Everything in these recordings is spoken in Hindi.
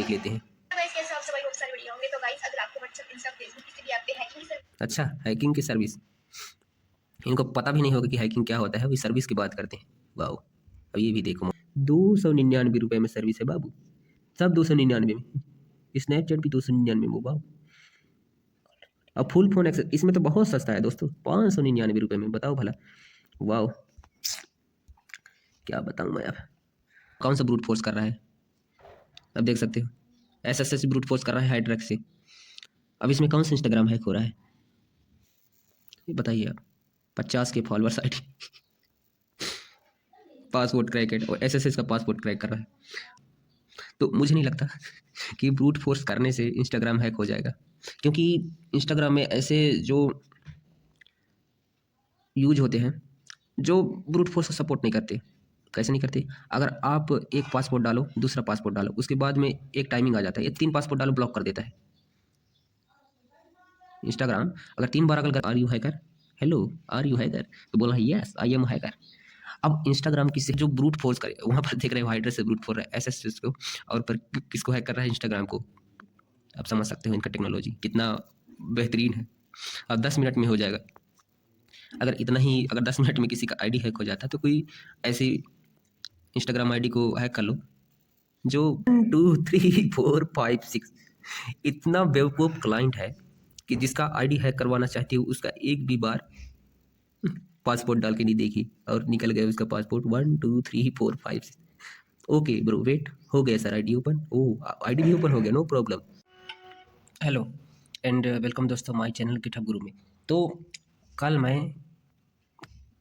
देख लेते हैं। अच्छा, हैकिंग की सर्विस, इनको पता भी नहीं होगा कि हैकिंग क्या होता है, वही सर्विस की बात करते हैं। वाओ, अब ये भी देखो, 299 में सर्विस है बाबू, सब 299 में, स्नैपचैट भी 299 में। वाओ, अब फुल फोन एक्सेस इसमें तो बहुत सस्ता है दोस्तों, 599 में, बताओ भला। वाओ, क्या बताऊँ मैं। अब कौन सा ब्रूट फोर्स कर रहा है, अब देख सकते हो, एसएसएस ब्रूट फोर्स कर रहा है हाइड्रैक्स से। अब इसमें कौन सा इंस्टाग्राम हैक हो रहा है, ये बताइए आप। 50 के फॉलोअर्स आईडी, पासवर्ड क्रैकेड, और एसएसएस का पासवर्ड क्रैक कर रहा है। तो मुझे नहीं लगता कि ब्रूट फोर्स करने से इंस्टाग्राम हैक हो जाएगा, क्योंकि इंस्टाग्राम में ऐसे जो यूज होते हैं जो ब्रूट फोर्स को सपोर्ट नहीं करते। कैसे नहीं करते, अगर आप एक पासपोर्ट डालो, दूसरा पासपोर्ट डालो, उसके बाद में एक टाइमिंग आ जाता है, ये 3 पासपोर्ट डालो, ब्लॉक कर देता है इंस्टाग्राम। अगर 3 बार अगर are you hacker, hello are you hacker, तो बोला यस आई एम हैकर। अब इंस्टाग्राम किसी जो ब्रूट फोर्स करे, वहाँ पर देख रहे हो हाइड्रा से ब्रूट फोर्स है एसएसएस को, और पर किसको हैक कर रहा है, इंस्टाग्राम को। आप समझ सकते हो इनका टेक्नोलॉजी कितना बेहतरीन है। अब 10 मिनट में हो जाएगा। अगर इतना ही, अगर 10 मिनट में किसी का आईडी हैक हो जाता है, तो कोई ऐसी इंस्टाग्राम आईडी को हैक कर लो जो 1 2 3 4 5 6 इतना बेवकूफ़ क्लाइंट है कि जिसका आईडी हैक करवाना चाहती हूँ, उसका एक भी बार पासपोर्ट डाल के नहीं देखी, और निकल गया उसका पासपोर्ट 1 2 3 4 5 6। ओके ब्रो, वेट, हो गया sir ID open, oh ID भी ओपन हो गया, no problem. Hello and welcome दोस्तों माय चैनल गिटहब गुरु में। तो कल मैं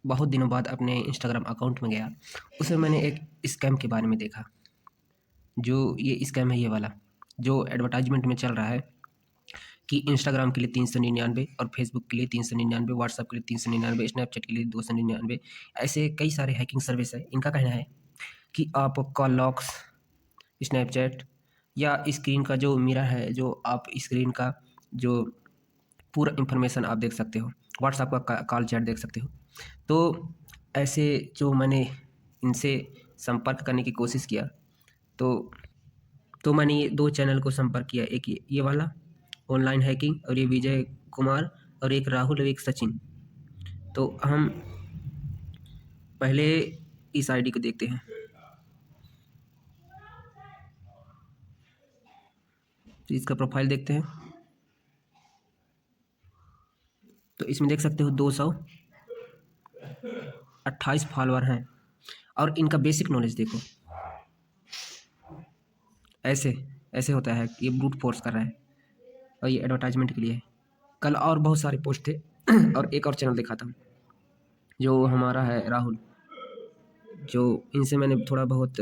बहुत दिनों बाद अपने इंस्टाग्राम अकाउंट में गया, उसमें मैंने एक स्कैम के बारे में देखा। जो ये स्कैम है, ये वाला जो एडवर्टाइजमेंट में चल रहा है कि इंस्टाग्राम के लिए 399, और फेसबुक के लिए 399, व्हाट्सएप के लिए 399, स्नैपचैट के लिए 299, ऐसे कई सारे हैकिंग सर्विस है। इनका कहना है कि आप कॉल लॉक्स, स्नैपचैट या स्क्रीन का जो मिरर है, जो आप स्क्रीन का जो पूरा इंफॉर्मेशन आप देख सकते हो, व्हाट्सएप का कॉल चैट देख सकते हो। तो ऐसे जो मैंने इनसे संपर्क करने की कोशिश किया, तो मैंने ये 2 चैनल को संपर्क किया, एक ये वाला ऑनलाइन हैकिंग, और ये विजय कुमार, और एक राहुल और एक सचिन। तो हम पहले इस आईडी को देखते हैं। तो इसका प्रोफाइल देखते हैं, तो इसमें देख सकते हो 228 फॉलोअर हैं, और इनका बेसिक नॉलेज देखो। ऐसे ऐसे होता है, ये ब्रूट फोर्स कर रहा है, और ये एडवर्टाइजमेंट के लिए है। कल और बहुत सारे पोस्ट थे और एक और चैनल दिखाता हूँ जो हमारा है राहुल, जो इनसे मैंने थोड़ा बहुत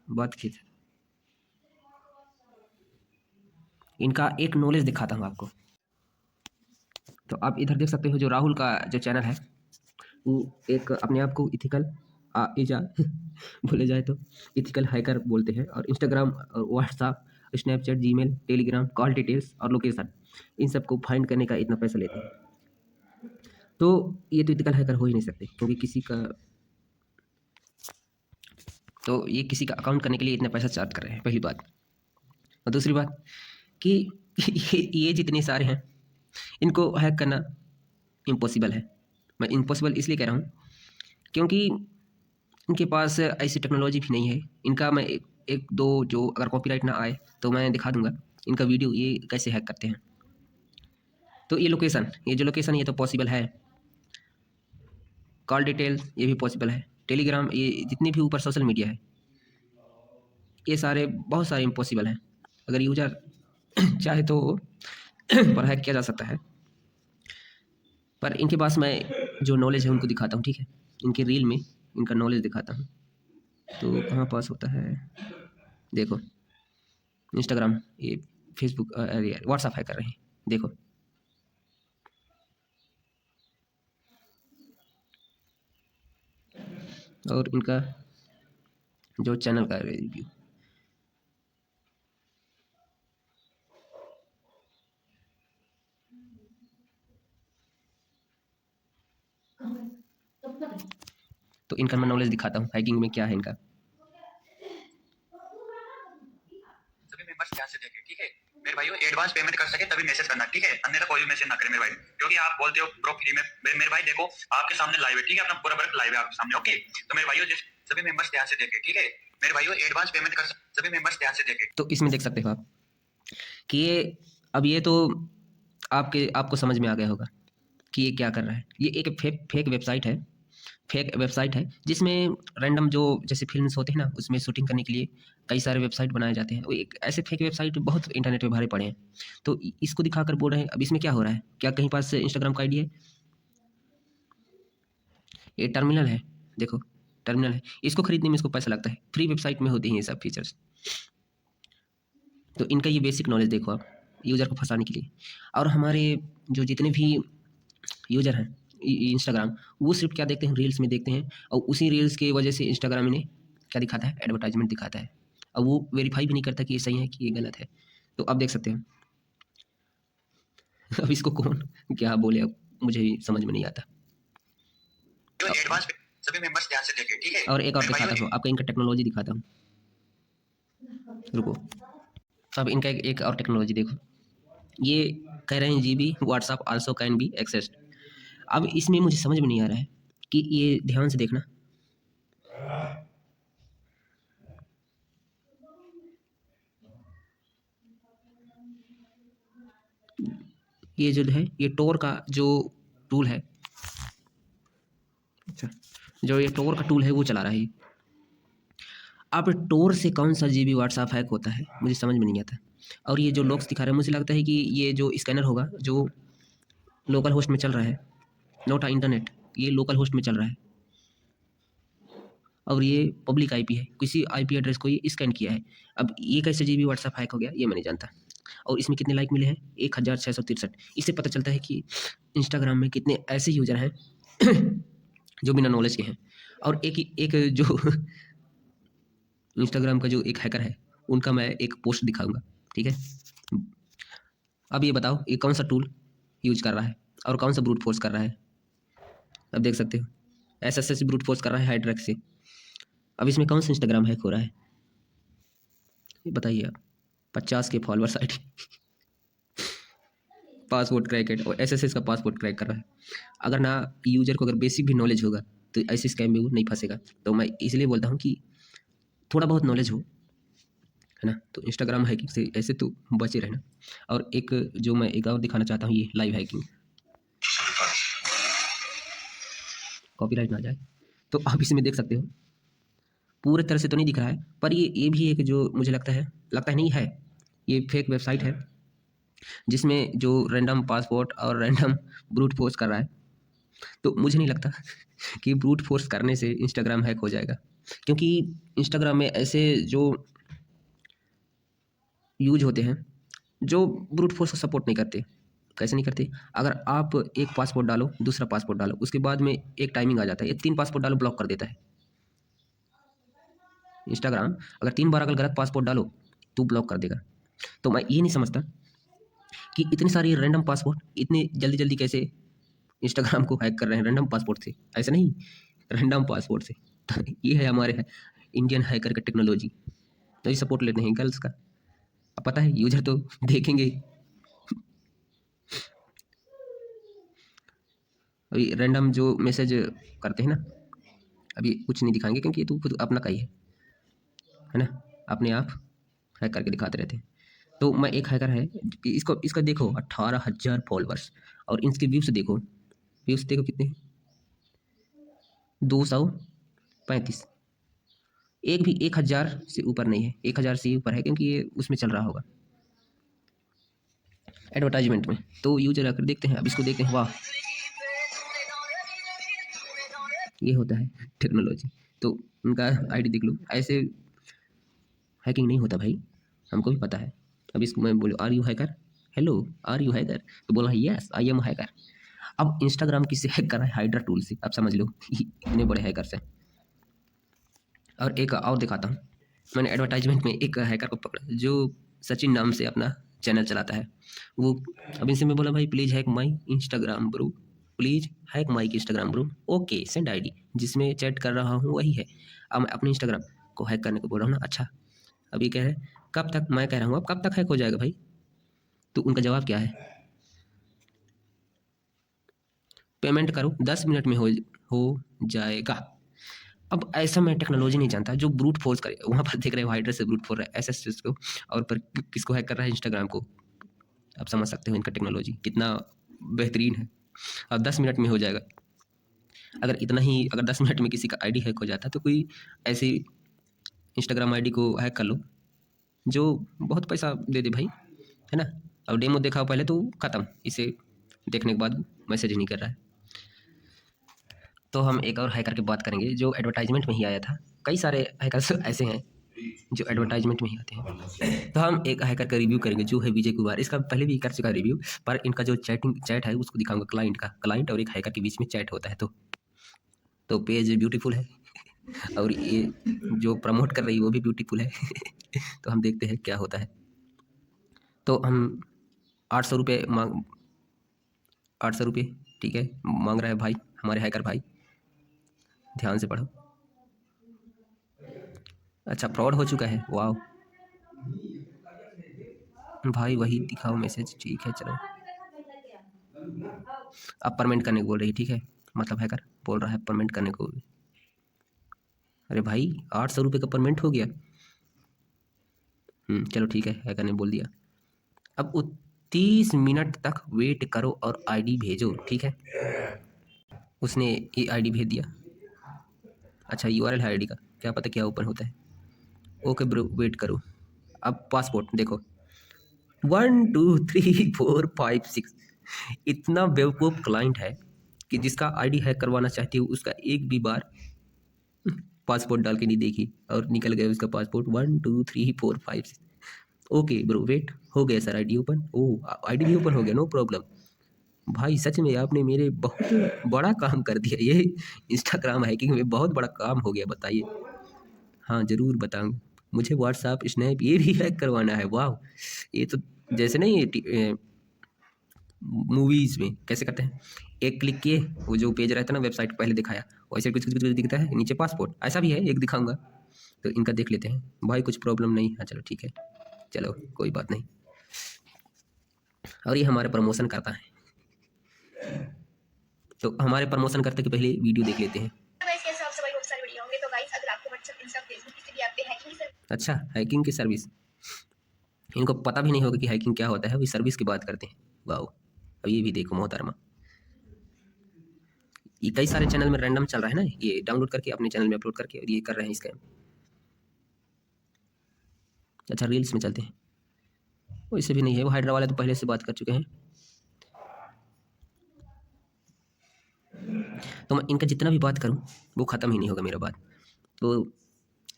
बात की थी। इनका एक नॉलेज दिखाता हूँ आपको। तो आप इधर देख सकते हो, जो राहुल का जो चैनल है, वो एक अपने आप को इथिकल इजा बोले जाए तो इथिकल हैकर बोलते हैं, और इंस्टाग्राम और WhatsApp, Snapchat, Gmail, Telegram, call details और लोकेशन, इन सबको फाइंड करने का इतना पैसा लेते हैं। तो ये तो इथिकल हैकर हो ही नहीं सकते, क्योंकि ये किसी का अकाउंट करने के लिए इतना पैसा चार्ज कर रहे हैं, पहली बात। और दूसरी बात कि ये जितने सारे हैं, इनको हैक करना इम्पॉसिबल है। मैं इम्पॉसिबल इसलिए कह रहा हूँ क्योंकि इनके पास ऐसी टेक्नोलॉजी भी नहीं है। इनका मैं एक दो जो अगर कॉपीराइट ना आए तो मैं दिखा दूंगा इनका वीडियो, ये कैसे हैक करते हैं। तो ये लोकेशन, ये जो लोकेशन, ये तो पॉसिबल है। कॉल डिटेल, ये भी पॉसिबल है। टेलीग्राम, ये जितनी भी ऊपर सोशल मीडिया है, ये सारे बहुत सारे इम्पॉसिबल हैं। अगर यूजर चाहे तो पर हैक किया जा सकता है। पर इनके पास मैं जो नॉलेज है उनको दिखाता हूँ, ठीक है। इनके रील में इनका नॉलेज दिखाता हूँ। तो कहाँ पास होता है, देखो इंस्टाग्राम, ये फेसबुक, अरे यार व्हाट्सएप हैक कर रहे हैं, देखो। और इनका जो चैनल का रिव्यू, तो इनका मैं नॉलेज दिखाता हूँ हैकिंग में क्या है इनका। मेंबर्स ध्यान से देखें, ठीक है मेरे भाइयों। एडवांस पेमेंट कर सके तभी मैसेज करना, ठीक है, अन्यथा कोई भी मैसेज ना करे मेरे भाई, क्योंकि आप बोलते हो ब्रो फ्री में। मेरे भाई देखो आपके सामने लाइव है, ठीक है, अपना पूरा वर्क लाइव है आपके सामने, ओके। तो मेरे भाइयों सभी मेंबर्स ध्यान से देखें, ठीक है मेरे भाइयों। एडवांस पेमेंट कर सभी मेंबर्स ध्यान से देखें। तो इसमें देख सकते हो आप कि ये तो आपको समझ में आ गया होगा कि ये क्या कर रहा है। ये एक फेक वेबसाइट है जिसमें रैंडम जो जैसे फ़िल्म्स होते हैं ना, उसमें शूटिंग करने के लिए कई सारे वेबसाइट बनाए जाते हैं। वो एक ऐसे फेक वेबसाइट बहुत इंटरनेट पे भरे पड़े हैं। तो इसको दिखाकर बोल रहे हैं। अब इसमें क्या हो रहा है? क्या कहीं पास इंस्टाग्राम का आईडी है? ये टर्मिनल है, देखो टर्मिनल है। इसको खरीदने में इसको पैसा लगता है। फ्री वेबसाइट में होते हैं ये सब फीचर्स। तो इनका ये बेसिक नॉलेज देखो आप, यूज़र को फंसाने के लिए। और हमारे जो जितने भी यूज़र हैं इंस्टाग्राम, वो सिर्फ क्या देखते हैं, रील्स में देखते हैं। और उसी रील्स की वजह से इंस्टाग्राम इन्हें क्या दिखाता है, एडवर्टाइजमेंट दिखाता है। और वो वेरीफाई भी नहीं करता कि ये सही है कि ये गलत है। तो अब देख सकते हैं। अब इसको कौन क्या बोले, अब मुझे भी समझ में नहीं आता। जो एडवांस सभी मेंबर्स ध्यान से देखें, ठीक है और एक और दिखाता हूँ आपको, इनका टेक्नोलॉजी दिखाता हूँ, रुको। अब इनका एक और टेक्नोलॉजी देखो। ये कह रहे हैं GB WhatsApp also can be accessed. अब इसमें मुझे समझ में नहीं आ रहा है कि ये ध्यान से देखना। ये जो है, ये टोर का जो टूल है, अच्छा, जो ये टोर का टूल है वो चला रहा है ये। अब टोर से कौन सा जीबी व्हाट्सएप हैक होता है, मुझे समझ में नहीं आता। और ये जो लॉक्स दिखा रहा है, मुझे लगता है कि ये जो स्कैनर होगा जो लोकल होस्ट में चल रहा है, नॉट इंटरनेट, ये लोकल होस्ट में चल रहा है। और ये पब्लिक आईपी है, किसी आईपी एड्रेस को ये स्कैन किया है। अब ये कैसे जीबी व्हाट्सएप हैक हो गया, ये मैं नहीं जानता। और इसमें कितने लाइक मिले हैं, 1663। इससे पता चलता है कि इंस्टाग्राम में कितने ऐसे यूजर हैं जो बिना नॉलेज के हैं। और एक जो इंस्टाग्राम का जो एक हैकर है, उनका मैं एक पोस्ट दिखाऊंगा, ठीक है। अब ये बताओ, ये कौन सा टूल यूज कर रहा है और कौन सा ब्रूट फोर्स कर रहा है। अब देख सकते हो, एसएसएस ब्रूट फोर्स कर रहा है हाइड्रैक से। अब इसमें कौन सा इंस्टाग्राम हैक हो रहा है, ये बताइए आप। 50 के फॉलोअर्स आईडी पासवर्ड क्रैकेड, और एसएसएस का पासवर्ड क्रैक कर रहा है। अगर ना यूजर को अगर बेसिक भी नॉलेज होगा तो ऐसे स्कैम में वो नहीं फंसेगा। तो मैं इसलिए बोलता हूँ कि थोड़ा बहुत नॉलेज हो, है ना, तो इंस्टाग्राम हैकिंग से ऐसे तो बचे रहना। और एक जो मैं एक और दिखाना चाहता हूँ, ये लाइव हैकिंग, कॉपीराइट ना जाए। तो आप इसमें देख सकते हो, पूरे तरह से तो नहीं दिख रहा है, पर ये भी एक जो मुझे लगता है नहीं है, ये फेक वेबसाइट है जिसमें जो रैंडम पासपोर्ट और रैंडम ब्रूट फोर्स कर रहा है। तो मुझे नहीं लगता कि ब्रूट फोर्स करने से इंस्टाग्राम हैक हो जाएगा, क्योंकि इंस्टाग्राम में ऐसे जो यूज होते हैं जो ब्रूट फोर्स को सपोर्ट नहीं करते। कैसे नहीं करते? अगर आप एक पासपोर्ट डालो, दूसरा पासपोर्ट डालो, उसके बाद में एक टाइमिंग आ जाता है, ये 3 पासपोर्ट डालो, ब्लॉक कर देता है इंस्टाग्राम। अगर 3 बार अगर गलत पासपोर्ट डालो तो ब्लॉक कर देगा। तो मैं ये नहीं समझता कि इतनी सारी रैंडम पासपोर्ट इतने जल्दी-जल्दी कैसे इंस्टाग्राम को हैक कर रहे हैं रैंडम पासपोर्ट से, ऐसे नहीं, रैंडम पासपोर्ट से। तो ये है हमारे इंडियन हैकर का टेक्नोलॉजी। तो ये सपोर्ट लेते हैं गर्ल्स का। अब पता है यूज़र तो देखेंगे ही। अभी रैंडम जो मैसेज करते हैं ना, अभी कुछ नहीं दिखाएँगे क्योंकि ये तो खुद अपना का ही है ना? अपने आप हैक करके दिखाते रहते हैं। तो मैं एक हैकर है, इसका देखो 18,000 फॉलोअर्स, और इसके व्यूज़ देखो कितने हैं, 235। एक भी 1000 से ऊपर नहीं है, 1000 से ऊपर है क्योंकि ये उसमें चल रहा होगा एडवर्टाइजमेंट में। तो यूजर आकर देखते हैं, अब इसको देखते हैं, वाह, ये होता है टेक्नोलॉजी। तो उनका आईडी देख लो, ऐसे हैकिंग नहीं होता भाई, हमको भी पता है। अब इसको मैं बोलूँ are you hacker, hello are you hacker, तो बोला यस आई एम हैकर। अब इंस्टाग्राम किससे हैक कर रहा है, हाइड्रा टूल से। अब समझ लो इतने बड़े हैकर्स हैं। और एक और दिखाता हूँ, मैंने एडवर्टाइजमेंट में एक हैकर को पकड़ा जो सचिन नाम से अपना चैनल चलाता है। वो अब इनसे मैं बोला भाई please hack my Instagram bro, please hack my Instagram bro, okay send ID, जिसमें चैट कर रहा हूँ वही है। अब मैं अपने इंस्टाग्राम को हैक करने को बोल रहा हूँ ना, अच्छा। अब ये कह रहे हैं कब तक, मैं कह रहा हूँ अब कब तक हैक हो जाएगा भाई? तो उनका जवाब क्या है, पेमेंट करो 10 मिनट में हो जाएगा। अब ऐसा मैं टेक्नोलॉजी नहीं जानता जो ब्रूट फोर्स करे, वहाँ पर देख रहे हो हाइड्रा से ब्रूट फोर्स है एसएस को, और पर किसको हैक कर रहा है, इंस्टाग्राम को। आप समझ सकते हो इनका टेक्नोलॉजी कितना बेहतरीन है। अब 10 मिनट में हो जाएगा। अगर इतना ही, अगर 10 मिनट में किसी का आईडी हैक हो जाता तो कोई ऐसी इंस्टाग्राम आईडी को हैक कर लो जो बहुत पैसा दे दे भाई, है ना। अब डेमो देखा हो पहले तो ख़त्म, इसे देखने के बाद मैसेज ही नहीं कर रहा है। तो हम एक और हैकर की बात करेंगे जो एडवर्टाइजमेंट में ही आया था। कई सारे हैकर्स ऐसे हैं जो एडवर्टाइजमेंट में ही आते हैं। तो हम एक हैकर का रिव्यू करेंगे जो है विजय कुमार। इसका पहले भी कर चुका रिव्यू, पर इनका जो चैट है उसको दिखाऊंगा, क्लाइंट का, क्लाइंट और एक हैकर के बीच में चैट होता है। तो पेज ब्यूटीफुल है और ये जो प्रमोट कर रही है वो भी ब्यूटीफुल है। तो हम देखते हैं क्या होता है। तो हम 800 रुपये मांग 800 रुपये ठीक है मांग रहा है भाई, हमारे हैकर भाई, ध्यान से पढ़ो। अच्छा फ्रॉड हो चुका है, वाह भाई, वही दिखाओ मैसेज, ठीक है चलो। अब परमेंट करने को बोल रही है, ठीक है, मतलब हैकर बोल रहा है परमेंट करने को। अरे भाई 800 रुपये का परमेंट हो गया। चलो ठीक है, हैकर ने बोल दिया। अब 30 मिनट तक वेट करो और आईडी भेजो, ठीक है। उसने ये आईडी भेज दिया। अच्छा यूआरएल है आईडी का, क्या पता क्या ओपन होता है। ओके ब्रो वेट करो। अब पासपोर्ट देखो, 1 2 3 4 5 6। इतना बेवकूफ़ क्लाइंट है कि जिसका आईडी हैक करवाना चाहती हूँ उसका एक भी बार पासपोर्ट डाल के नहीं देखी और निकल गया उसका पासपोर्ट। 1 2 3 4 5 6। ओके ब्रो वेट, हो गया सर आईडी ओपन। ओह आईडी भी ओपन हो गया, नो प्रॉब्लम। भाई सच में आपने मेरे बहुत बड़ा काम कर दिया, ये इंस्टाग्राम हैकिंग में बहुत बड़ा काम हो गया, बताइए। हाँ ज़रूर बताऊँगा, मुझे व्हाट्सएप स्नैप ये भी हैक करवाना है। वाह, ये तो जैसे नहीं ये मूवीज़ में कैसे करते हैं, एक क्लिक किए वो जो पेज रहता है ना वेबसाइट पहले दिखाया, वैसे कुछ कुछ दिखता है नीचे पासपोर्ट, ऐसा भी है एक दिखाऊंगा। तो इनका देख लेते हैं भाई, कुछ प्रॉब्लम नहीं। हाँ चलो ठीक है, चलो कोई बात नहीं। और ये हमारे प्रमोशन करता है, तो हमारे प्रमोशन करते के पहले वीडियो देख लेते हैं। अच्छा हैकिंग की सर्विस, इनको पता भी नहीं होगा कि हैकिंग क्या होता है, अभी सर्विस की बात करते हैं। वाह, अब ये भी देखो मोहतरमा, ये कई सारे चैनल में रैंडम चल रहा है ना, ये डाउनलोड करके अपने चैनल में अपलोड करके और ये कर रहे हैं स्कैम। अच्छा रील्स में चलते हैं, वैसे भी नहीं है, वो हाइड्रा वाले तो पहले से बात कर चुके हैं। तो मैं इनका जितना भी बात करूं वो ख़त्म ही नहीं होगा मेरा बात। तो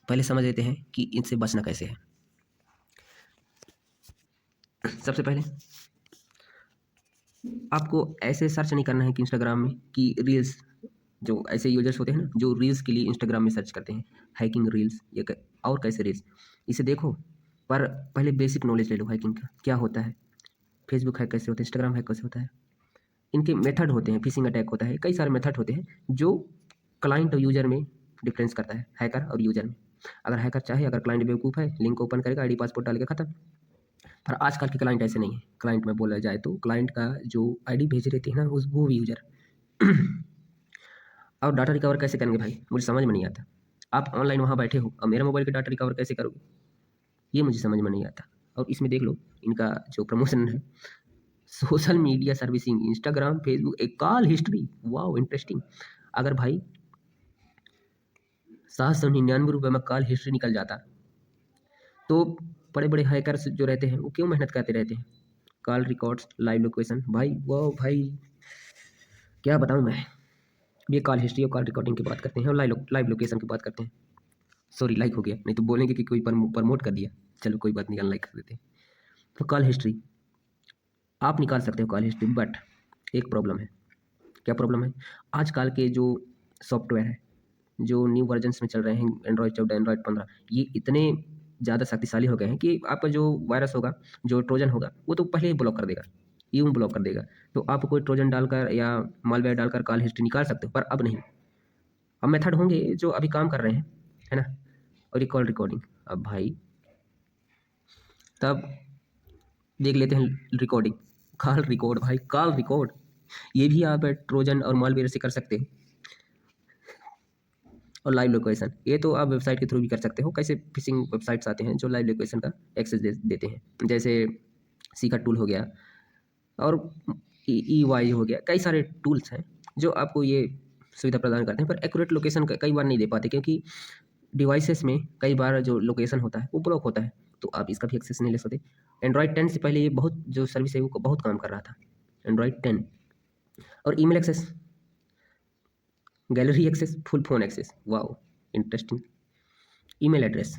पहले समझ लेते हैं कि इनसे बचना कैसे है। सबसे पहले आपको ऐसे सर्च नहीं करना है कि इंस्टाग्राम में कि रील्स, जो ऐसे यूजर्स होते हैं ना जो रील्स के लिए इंस्टाग्राम में सर्च करते हैं हैकिंग रील्स या और कैसे रील्स, इसे देखो। पर पहले बेसिक नॉलेज ले लो हैकिंग का, क्या होता है, फेसबुक हैक कैसे होता है, इंस्टाग्राम हैक कैसे होता है, इनके मेथड होते हैं, फिशिंग अटैक होता है, कई सारे मेथड होते हैं जो क्लाइंट और यूजर में डिफरेंस करता है, हैकर और यूजर में। अगर हैकर चाहे, अगर क्लाइंट बेवकूफ़ है, लिंक ओपन करेगा, आईडी पासपोर्ट डाल के ख़त्म। पर आजकल के क्लाइंट ऐसे नहीं है। क्लाइंट में बोला जाए तो क्लाइंट का जो आईडी भेज रहे थे ना उस वो भी यूजर। और डाटा रिकवर कैसे करेंगे भाई, मुझे समझ में नहीं आता। आप ऑनलाइन वहाँ बैठे हो और मेरा मोबाइल का डाटा रिकवर कैसे करोगे, ये मुझे समझ में नहीं आता। और इसमें देख लो इनका जो प्रमोशन है, social media servicing, Instagram, Facebook, एक कॉल हिस्ट्री, वाह इंटरेस्टिंग। अगर भाई 799 रुपये में कॉल हिस्ट्री निकल जाता तो बड़े बड़े हैकर्स जो रहते हैं वो क्यों मेहनत करते रहते हैं। कॉल रिकॉर्ड्स, लाइव लोकेशन, भाई वाह भाई क्या बताऊँ मैं। ये कॉल हिस्ट्री और कॉल रिकॉर्डिंग की बात करते हैं और लाइव लोकेशन की बात करते हैं। सॉरी लाइक हो गया, नहीं तो बोलेंगे कि कोई प्रमोट कर दिया। चलो कोई बात नहीं, अनलाइक कर देते हैं। तो कॉल हिस्ट्री आप निकाल सकते हो कॉल हिस्ट्री, बट एक प्रॉब्लम है। क्या प्रॉब्लम है, आजकल के जो सॉफ्टवेयर है जो न्यू वर्जन्स में चल रहे हैं, एंड्रॉयड 14, एंड्रॉयड 15, ये इतने ज़्यादा शक्तिशाली हो गए हैं कि आपका जो वायरस होगा, जो ट्रोजन होगा, वो तो पहले ही ब्लॉक कर देगा, यूं ब्लॉक कर देगा। तो आप कोई ट्रोजन डालकर या मालवेयर डालकर कॉल हिस्ट्री निकाल सकते हो, पर अब नहीं। अब मेथड होंगे जो अभी काम कर रहे हैं, है ना। और ये कॉल रिकॉर्डिंग, अब भाई तब देख लेते हैं रिकॉर्डिंग। कॉल रिकॉर्ड भाई, कॉल रिकॉर्ड, ये भी आप ट्रोजन और मालवेयर से कर सकते हो। और लाइव लोकेशन, ये तो आप वेबसाइट के थ्रू भी कर सकते हो। कैसे फिशिंग वेबसाइट्स आते हैं जो लाइव लोकेशन का एक्सेस देते हैं, जैसे सीका टूल हो गया और ई वाई हो गया, कई सारे टूल्स हैं जो आपको ये सुविधा प्रदान करते हैं, पर एक्यूरेट लोकेशन कई बार नहीं दे पाते, क्योंकि डिवाइसेस में कई बार जो लोकेशन होता है वो ब्लॉक होता है, तो आप इसका भी एक्सेस नहीं ले सकते। एंड्रॉयड 10 से पहले ये बहुत जो सर्विस है वो बहुत काम कर रहा था, एंड्रॉयड 10। और email access, gallery access, full phone access, wow interesting. Email address,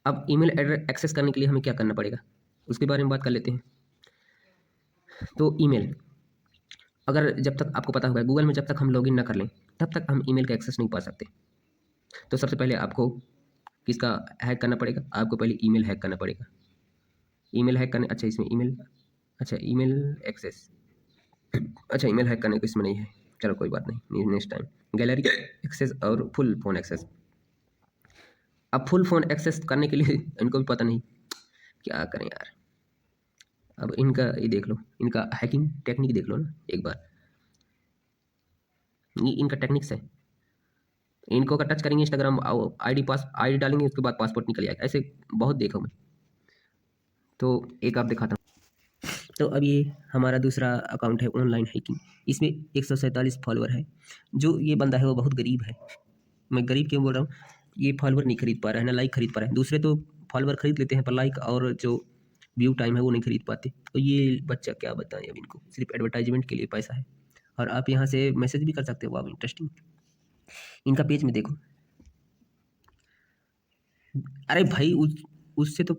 अब ईमेल एड्रेस एक्सेस करने के लिए हमें क्या करना पड़ेगा उसके बारे में बात कर लेते हैं। तो ईमेल, अगर जब तक आपको पता होगा गूगल में जब तक हम लॉगिन ना कर लें तब तक हम ईमेल का एक्सेस नहीं पा सकते। तो सबसे पहले आपको किसका हैक करना पड़ेगा, आपको पहले ईमेल हैक करना पड़ेगा। ईमेल हैक करने, अच्छा इसमें ईमेल, अच्छा ईमेल एक्सेस, अच्छा ईमेल हैक करने को इसमें नहीं है, चलो कोई बात नहीं, नेक्स्ट टाइम। गैलरी एक्सेस और फुल फोन एक्सेस। अब फुल फोन एक्सेस करने के लिए इनको भी पता नहीं क्या करें यार। अब इनका ये देख लो, इनका हैकिंग टेक्निक देख लो ना एक बार, ये इनका टेक्निक्स है। इनको अगर टच करेंगे इंस्टाग्राम आईडी डालेंगे, उसके बाद पासपोर्ट निकल जाएगा, ऐसे बहुत देखा मैं। तो एक आप दिखाता हूँ। तो अब ये हमारा दूसरा अकाउंट है ऑनलाइन हैकिंग, इसमें 147 फॉलोअर है। जो ये बंदा है वो बहुत गरीब है, मैं गरीब क्यों बोल रहा हूँ, ये फॉलोअर नहीं खरीद पा रहा है ना लाइक खरीद पा रहा है। दूसरे तो फॉलोअर खरीद लेते हैं पर लाइक और जो व्यू टाइम है वो नहीं खरीद पाते। तो ये बच्चा क्या बताएं, अब इनको सिर्फ एडवर्टाइजमेंट के लिए पैसा है। और आप यहाँ से मैसेज भी कर सकते हो, वाह इंटरेस्टिंग। इनका पेज में देखो, अरे भाई उससे तो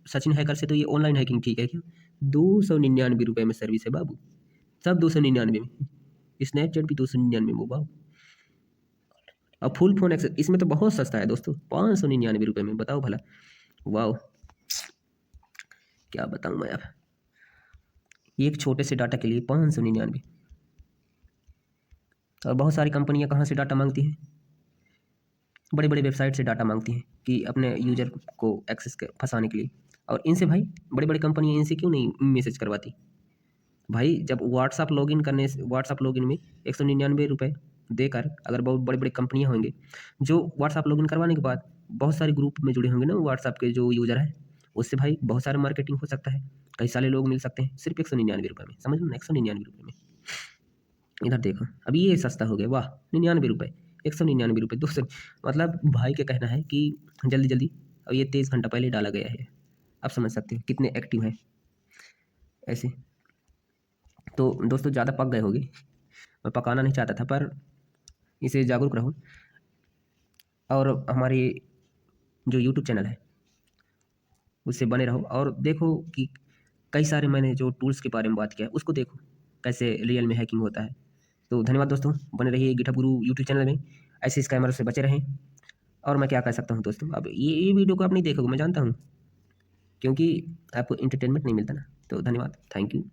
सचिन हैकर से तो ये ऑनलाइन हैकिंग ठीक है क्या। 299 रुपये में सर्विस है बाबू, सब 299 में। स्नैपचैट भी 299 में बाबू। अब फुल फोन एक्सेस इसमें तो बहुत सस्ता है दोस्तों, 599 रुपये में, बताओ भला, वाह क्या बताऊँ मैं अब। एक छोटे से डाटा के लिए 599। और बहुत सारी कंपनियां कहाँ से डाटा मांगती हैं, बड़े बड़े वेबसाइट से डाटा मांगती हैं कि अपने यूजर को एक्सेस फंसाने के लिए। और इनसे भाई बड़ी बड़ी कंपनियां इनसे क्यों नहीं मैसेज करवाती भाई। जब व्हाट्सअप लॉगिन में 199 रुपये देकर अगर बहुत बड़ी बड़ी कंपनियां होंगे जो व्हाट्सअप लॉगिन करवाने के बाद बहुत सारे ग्रुप में जुड़े होंगे ना व्हाट्सअप के जो यूज़र है, उससे भाई बहुत सारे मार्केटिंग हो सकता है, कई सारे लोग मिल सकते हैं सिर्फ 199 रुपये में, समझ लो 199 रुपये में। इधर देखो अभी ये सस्ता हो गया, वाह 99 रुपये, 199 रुपये, 200, मतलब भाई का कहना है कि जल्दी जल्दी। अब ये 23 घंटा पहले डाला गया है, आप समझ सकते हो कितने एक्टिव हैं ऐसे। तो दोस्तों ज़्यादा पक गए होगे, मैं पकाना नहीं चाहता था, पर इसे जागरूक रहो। और हमारे जो यूट्यूब चैनल है उससे बने रहो और देखो कि कई सारे मैंने जो टूल्स के बारे में बात किया है उसको देखो कैसे रियल में हैकिंग होता है। तो धन्यवाद दोस्तों, बने रहिए गिटहब गुरु यूट्यूब चैनल में, ऐसे स्कैमर से बचे रहें। और मैं क्या कह सकता हूँ दोस्तों, अब ये वीडियो को आप नहीं देखोगे मैं जानता हूँ, क्योंकि आपको इंटरटेनमेंट नहीं मिलता ना। तो धन्यवाद, थैंक यू।